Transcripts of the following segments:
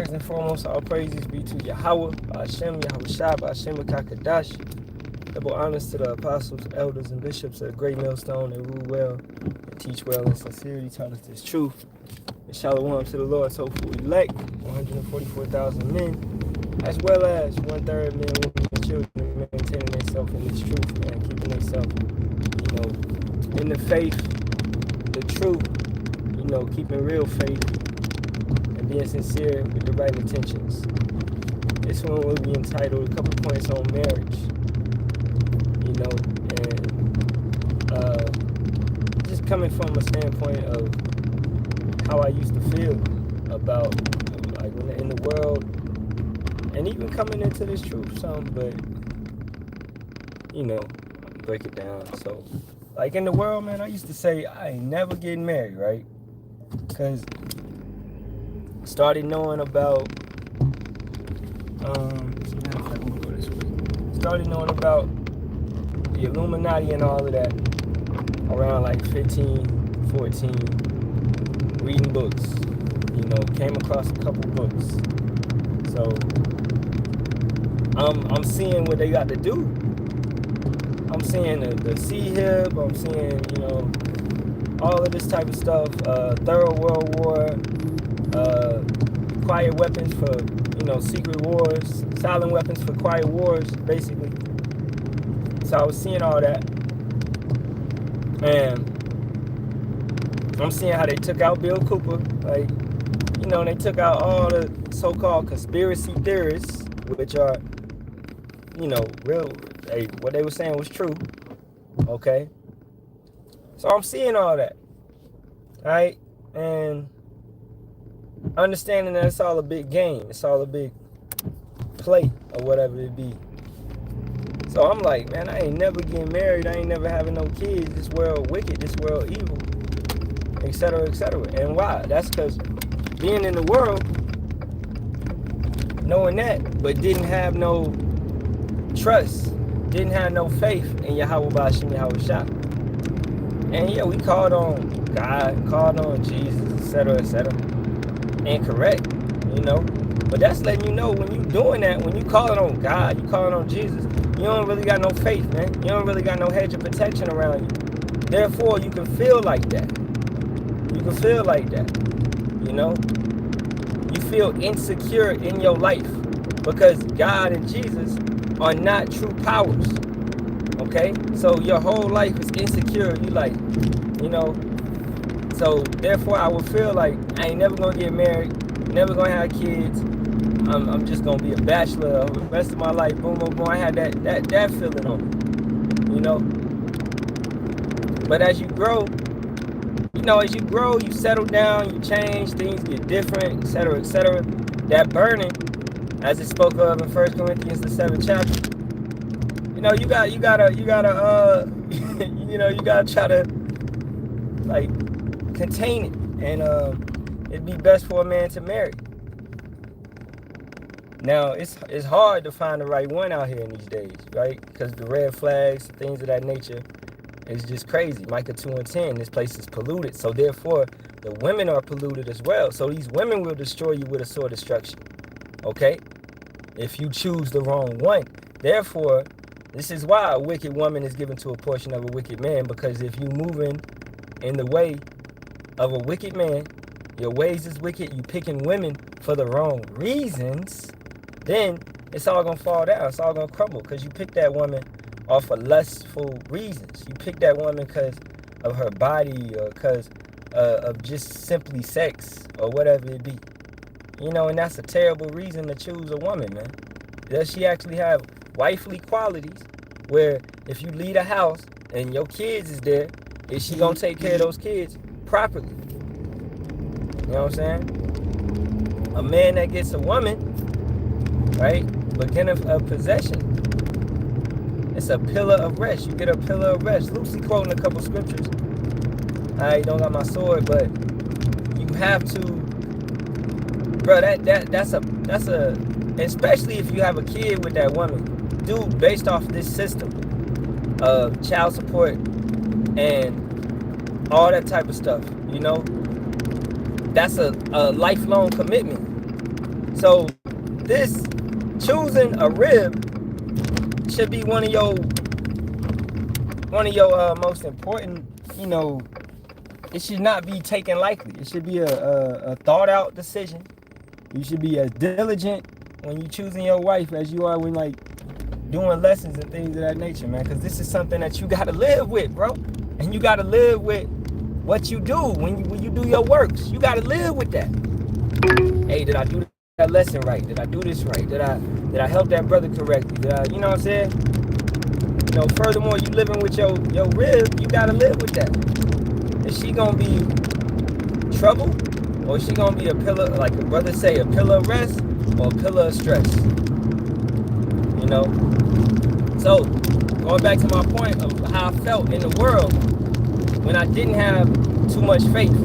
First and foremost, all praises be to Yahawah, Bahasham, Yahawashi, Bahasham, Kakadash. Double honors to the apostles, elders, and bishops of the great millstone that rule well and teach well in sincerity, taught us this truth. And Shalawam to the Lord's hopeful elect, 144,000 men, as well as 1/3 men, women, and children, maintaining themselves in this truth, man, keeping themselves, in the faith, the truth, keeping real faith, and being sincere with the right intentions. This one will be entitled a couple points on marriage, and just coming from a standpoint of how I used to feel about like when in the world, and even coming into this truth some, but break it down. So like in the world, man, I used to say I ain't never getting married, right? Because started knowing about started knowing about the Illuminati and all of that around like 15, 14, reading books, came across a couple books. So I'm seeing what they got to do. I'm seeing the C-Hip, I'm seeing, all of this type of stuff, thorough world war, quiet weapons for, secret wars, silent weapons for quiet wars, basically. So I was seeing all that, and I'm seeing how they took out Bill Cooper, like, they took out all the so-called conspiracy theorists, which are, what they were saying was true, okay? So I'm seeing all that, right? And understanding that it's all a big game, it's all a big play, or whatever it be. So I'm like, man, I ain't never getting married, I ain't never having no kids, this world wicked, this world evil, etc., etc. And why? That's because being in the world, knowing that, but didn't have no trust, didn't have no faith in Yahawah, Bahasham, Yahawashi. And yeah, we called on God, called on Jesus, etc., etc. Incorrect, But that's letting you know when you doing that, when you calling on God, you calling on Jesus, you don't really got no faith, man. You don't really got no hedge of protection around you. Therefore, you can feel like that. You can feel like that, You feel insecure in your life because God and Jesus are not true powers, okay? So your whole life is insecure. You like, So therefore, I would feel like I ain't never gonna get married, never gonna have kids. I'm just gonna be a bachelor the rest of my life. Boom, boom, boom. I had that feeling on me, But as you grow, you settle down, you change, things get different, etc., etc. That burning, as it spoke of in 1 Corinthians the 7th chapter, you gotta you gotta try to like contain it, and it'd be best for a man to marry. Now it's hard to find the right one out here in these days, right? Because the red flags, things of that nature, is just crazy. Micah 2:10, this place is polluted, so therefore the women are polluted as well. So these women will destroy you with a sword destruction, okay? If you choose the wrong one. Therefore, this is why a wicked woman is given to a portion of a wicked man, because if you moving in the way of a wicked man, your ways is wicked, you picking women for the wrong reasons, then it's all gonna fall down, it's all gonna crumble, because you pick that woman off of lustful reasons. You pick that woman because of her body, or because of just simply sex, or whatever it be. And that's a terrible reason to choose a woman, man. Does she actually have wifely qualities where if you leave a house and your kids is there, is she gonna take care of those kids properly? You know what I'm saying? A man that gets a woman, right, beginning of possession, it's a pillar of rest. You get a pillar of rest. Loosely quoting a couple scriptures. I don't got my sword, but you have to, bro. That's a, especially if you have a kid with that woman, dude. Based off this system of child support and all that type of stuff, that's a lifelong commitment. So this choosing a rib should be one of your most important, it should not be taken lightly. It should be a thought out decision. You should be as diligent when you choosing your wife as you are when like doing lessons and things of that nature, man. Because this is something that you gotta live with, bro. And you gotta live with what you do when you do your works. You gotta live with that. Hey, did I do that lesson right? Did I do this right? Did I help that brother correctly? Did I, you know what I'm saying? Furthermore, you living with your rib, you gotta live with that. Is she gonna be trouble? Or is she gonna be a pillar, like the brother say, a pillar of rest or a pillar of stress? So, going back to my point of how I felt in the world when I didn't have too much faith.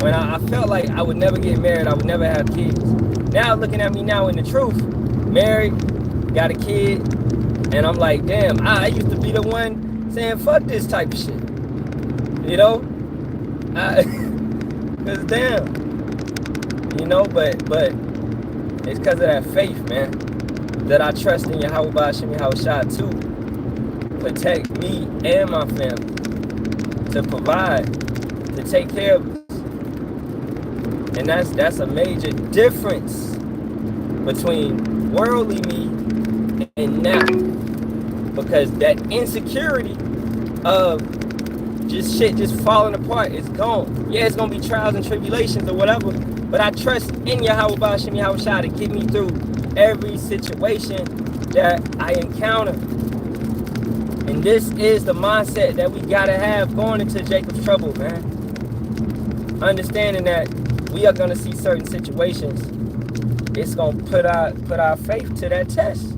When I felt like I would never get married, I would never have kids. Now, looking at me now in the truth, married, got a kid, and I'm like, damn, I used to be the one saying, fuck this type of shit. Cause damn, but it's because of that faith, man, that I trust in Yahawah, Bahasham, Yahawashi to protect me and my family, to provide, to take care of us. And that's a major difference between worldly me and now. Because that insecurity of just shit just falling apart is gone. Yeah, it's gonna be trials and tribulations or whatever, but I trust in Yahawah, Bahasham, Yahawashi to get me through every situation that I encounter. And this is the mindset that we gotta have going into Jacob's trouble, man. Understanding that we are gonna see certain situations, it's gonna put our faith to that test.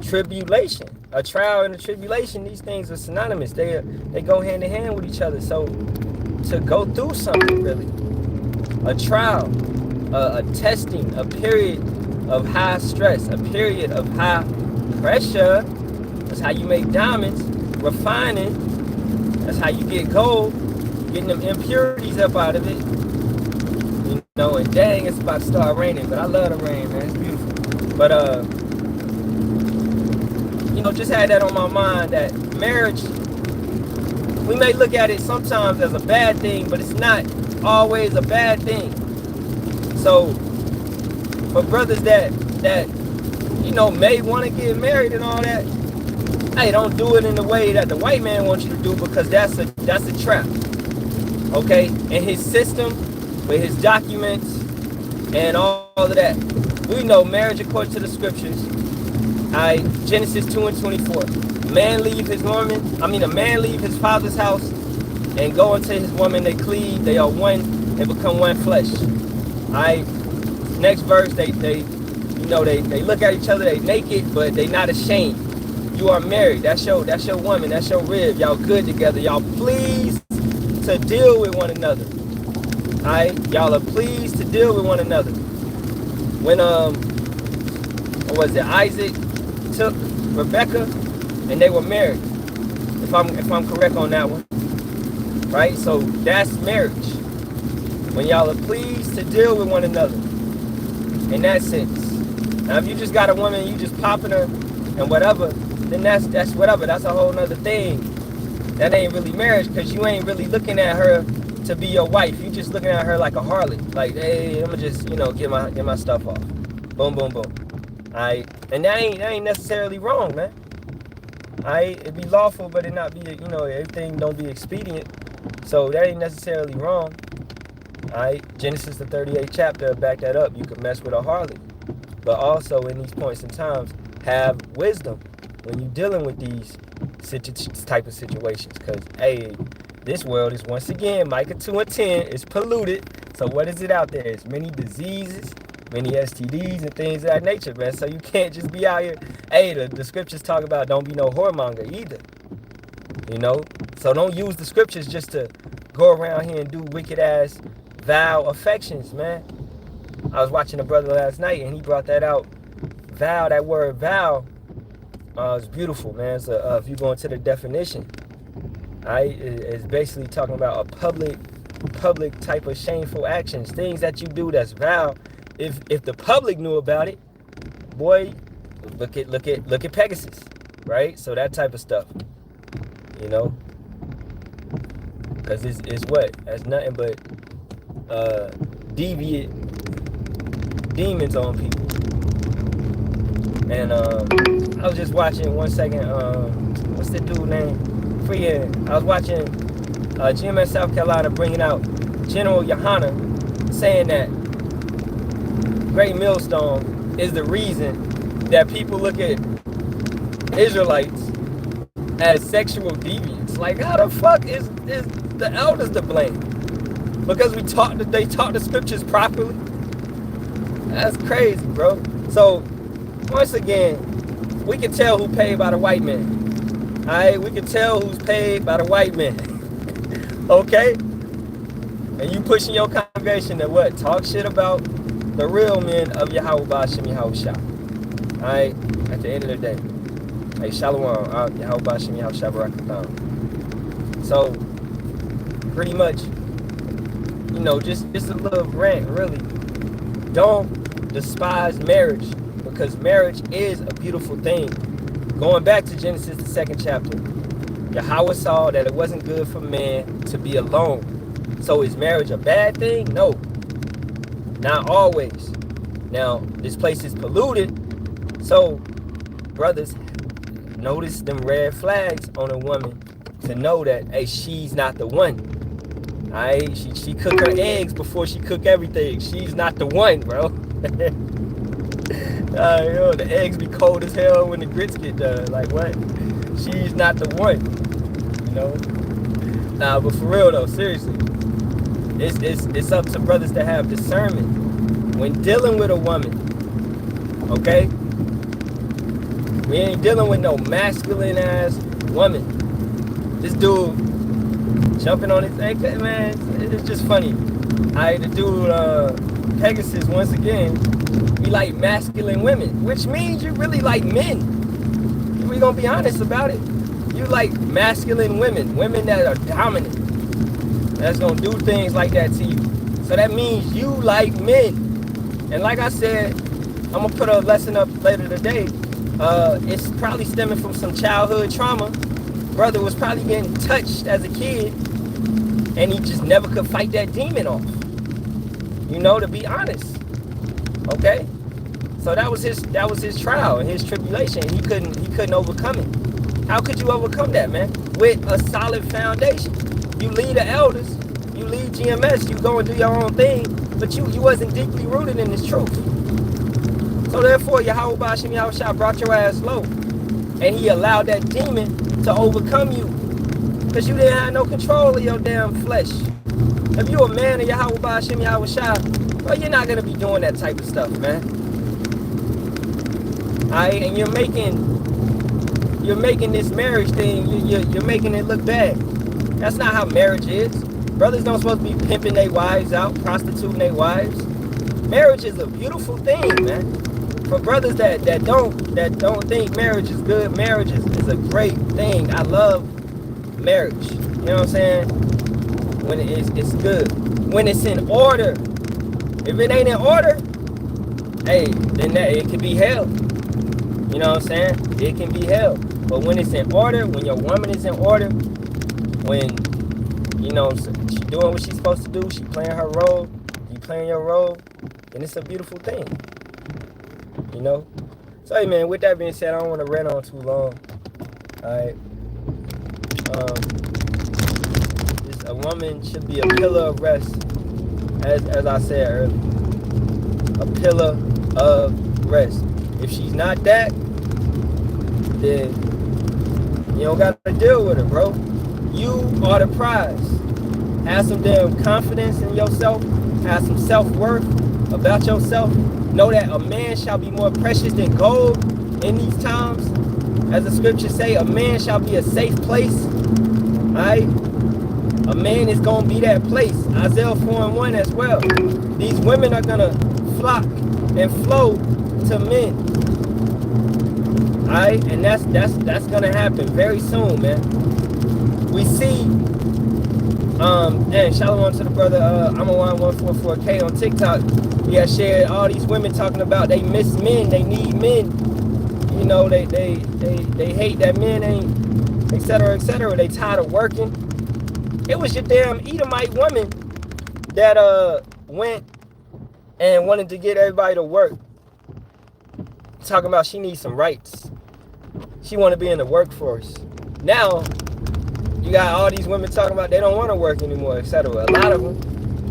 Tribulation, a trial and a tribulation, these things are synonymous. They go hand in hand with each other. So to go through something, really, a trial, a testing, a period of high stress, a period of high pressure. That's how you make diamonds. Refining, that's how you get gold, getting them impurities up out of it. And dang, it's about to start raining, but I love the rain, man. It's beautiful. But just had that on my mind, that marriage, we may look at it sometimes as a bad thing, but it's not always a bad thing. So for brothers that may want to get married and all that, hey, don't do it in the way that the white man wants you to do, because that's a trap. Okay? And his system with his documents and all of that. We know marriage according to the scriptures. Genesis 2:24. A man leave his father's house and go into his woman, they cleave, they are one, they become one flesh. Next verse, they look at each other, they naked, but they not ashamed. You are married, that's your woman, that's your rib, y'all good together, y'all pleased to deal with one another. Y'all are pleased to deal with one another. When Isaac took Rebecca and they were married, if I'm correct on that one, right? So that's marriage, when y'all are pleased to deal with one another in that sense. Now if you just got a woman, you just popping her and whatever, then that's whatever, that's a whole nother thing. That ain't really marriage, because you ain't really looking at her to be your wife. You just looking at her like a harlot, like, hey, I'm gonna just get my stuff off, boom boom boom. And that ain't necessarily wrong, man. It'd be lawful, but it not be, everything don't be expedient. So that ain't necessarily wrong. Genesis the 38th chapter back that up. You could mess with a harlot, but also in these points in times, have wisdom when you're dealing with these type of situations. Because this world is, once again, Micah 2:10, is polluted. So what is it out there? It's many diseases, many STDs and things of that nature, man. So you can't just be out here. The scriptures talk about don't be no whoremonger either. So don't use the scriptures just to go around here and do wicked ass vow affections, man. I was watching a brother last night and he brought that out. Vow, that word vow, it's beautiful, man. So if you go into the definition, it's basically talking about a public type of shameful actions, things that you do that's vow, if the public knew about it, boy, look at Pegasus, right? So that type of stuff, you know, because it's what? That's nothing but deviant demons on people. And I was just watching, one second, what's the dude name? I was watching GMS South Carolina bringing out General Yahawah saying that Great Millstone is the reason that people look at Israelites as sexual deviants. Like, how the fuck is the elders to blame? Because they taught the scriptures properly? That's crazy, bro. So, once again, we can tell who paid by the white man. Alright, we can tell who's paid by the white man. Okay? And you pushing your congregation to what? Talk shit about the real men of Yahawah, Bahasham, Yahawashi. Alright? At the end of the day. Hey, Shalawam, Yahawah, Bahasham, Yahawashi, Barak, Ahtham. So, pretty much, you know, just a little rant, really. Don't despise marriage, because marriage is a beautiful thing. Going back to Genesis, the 2nd chapter, Yahawah saw that it wasn't good for man to be alone. So is marriage a bad thing? No. Not always. Now, this place is polluted, so brothers, notice them red flags on a woman to know that, hey, she's not the one. Alright, she cook her eggs before she cook everything. She's not the one, bro. You know, the eggs be cold as hell when the grits get done. Like, what? She's not the one. You know? Nah, but for real though, seriously, it's up to brothers to have discernment when dealing with a woman. Okay? We ain't dealing with no masculine ass woman. This dude jumping on his ankle, man, it's just funny. The dude Pegasus, once again, he like masculine women, which means you really like men. We're gonna be honest about it. You like masculine women that are dominant, that's gonna do things like that to you. So that means you like men. And like I said, I'm gonna put a lesson up later today. It's probably stemming from some childhood trauma. Brother was probably getting touched as a kid, and he just never could fight that demon off. You know, to be honest. Okay? So that was his trial and his tribulation. He couldn't overcome it. How could you overcome that, man? With a solid foundation. You lead the elders, you lead GMS, you go and do your own thing, but you wasn't deeply rooted in this truth. So therefore, Yahawah, Bahasham, Yahawashi brought your ass low. And he allowed that demon to overcome you. Because you didn't have no control of your damn flesh. If you're a man of Yahawah, Bahasham, Yahawashi, well, you're not going to be doing that type of stuff, man. Alright, and you're making this marriage thing, you're making it look bad. That's not how marriage is. Brothers don't supposed to be pimping their wives out, prostituting their wives. Marriage is a beautiful thing, man. For brothers that don't think marriage is good, marriage is a great thing. I love marriage. You know what I'm saying? When it's good. When it's in order. If it ain't in order, hey, then it can be hell. You know what I'm saying? It can be hell. But when it's in order, when your woman is in order, when, you know, she's doing what she's supposed to do, she playing her role, you playing your role, then it's a beautiful thing. You know? So, hey, man, with that being said, I don't want to rant on too long. Alright? A woman should be a pillar of rest, as I said earlier. A pillar of rest. If she's not that, then you don't got to deal with her, bro. You are the prize. Have some damn confidence in yourself. Have some self-worth about yourself. Know that a man shall be more precious than gold in these times. As the scriptures say, a man shall be a safe place. Alright? A man is going to be that place. Isaiah 4:1 as well. These women are going to flock and flow to men. Alright? And that's going to happen very soon, man. We see, and Shalawam to the brother, I'm a 144K on TikTok. He had shared all these women talking about they miss men, they need men. You know, they hate that men ain't, etc., etc. They tired of working. It was your damn Edomite woman that went and wanted to get everybody to work. Talking about she needs some rights. She want to be in the workforce. Now, you got all these women talking about they don't want to work anymore, etc. A lot of them,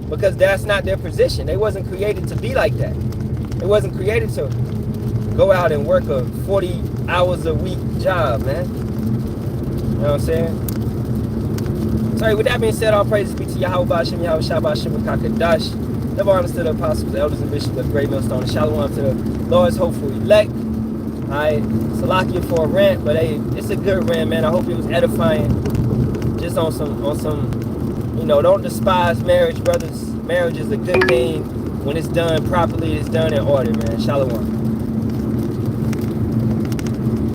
because that's not their position. They wasn't created to be like that. They wasn't created to go out and work a 40 hours a week job, man. You know what I'm saying? Sorry, with that being said, all praises be to Yahawah, Bahasham, Yahawashi, Bahasham, Kakadash. Never honors to the apostles, elders, and bishops of the great millstone. And Shalawam to the Lord's hopeful elect. Alright, Salakia for a rant, but hey, it's a good rant, man. I hope it was edifying. Just on some, you know, don't despise marriage, brothers. Marriage is a good thing. When it's done properly, it's done in order, man. Shalawam.